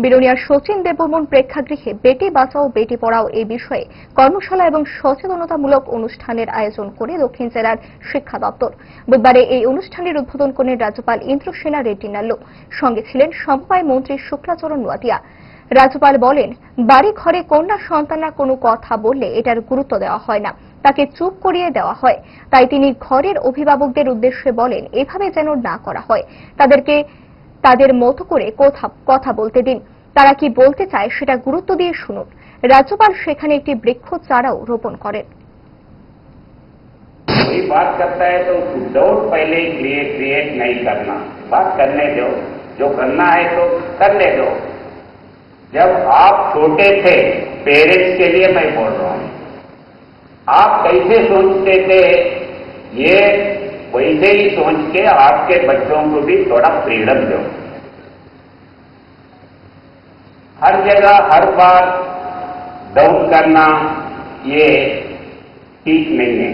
Billionaire Sachin Debbarman প্রেক্ষাগৃহে বেটি বাঁচাও বেটি পড়াও এই বিষয়ে কর্মশালা এবং সচেতনতামূলক অনুষ্ঠানের আয়োজন করে দক্ষিণ জেলার শিক্ষা দপ্তর। বুধবারে এই অনুষ্ঠানের উদ্বোধন করেন রাজ্যপাল ইন্দ্রসেনা রেড্ডি নাল্লু। সঙ্গে ছিলেন সমবায় মন্ত্রী শুক্লাচরণ নোয়াতিয়া। রাজ্যপাল বলেন, বাড়ি ঘরে কন্যা সন্তানরা কোনো কথা বললে এটার গুরুত্ব দেওয়া হয় না, তাকে চুপ করিয়ে দেওয়া হয়। তাই তিনি ঘরের অভিভাবকদের উদ্দেশ্যে বলেন, এভাবে যেন না করা হয়, তাদেরকে তাদের মতো করে কথা বলতে দিন, তারা কি বলতে চায় সেটা গুরুত্ব দিয়ে শুনুন। রাজ্যপাল সেখানে একটি বৃক্ষ চারাও রোপণ করেন। कोई बात करता है तो डाउट पहले ही क्रिएट नहीं करना, बात करने दो, जो करना है तो करने दो। जब आप छोटे थे, पेरेंट्स के लिए मैं बोल रहा हूं, आप कैसे सोचते थे, ये वैसे ही सोच के आपके बच्चों को भी थोड़ा फ्रीडम दो। हर जगह हर बार डाउट करना ये ठीक नहीं है।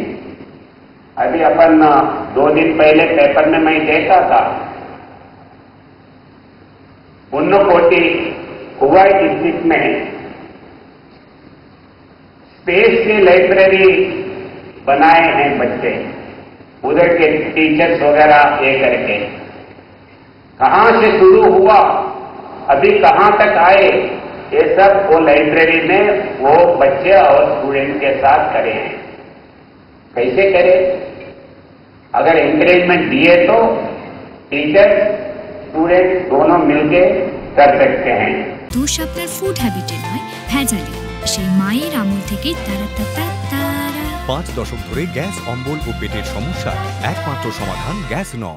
अभी अपन 2 दिन पहले पेपर में मैं देखा था, उन्नकोटी हुवाई डिस्ट्रिक्ट में स्पेस की लाइब्रेरी बनाए हैं बच्चे, उधर के टीचर्स वगैरह ये करके। कहां से शुरू हुआ, अभी कहां तक आए, ये सब वो लाइब्रेरी में वो बच्चे और स्टूडेंट के साथ करे हैं। कैसे करे? अगर एनकरेजमेंट दिए तो टीचर स्टूडेंट दोनों मिलके कर सकते हैं। দোষ আপনার ফুড হ্যাবিটে নয়, ভেজালে। সেই মায়ের আমল থেকে তারা 5 দশক ধরে গ্যাস, অম্বল ও পেটের সমস্যার একমাত্র সমাধান গ্যাস নল।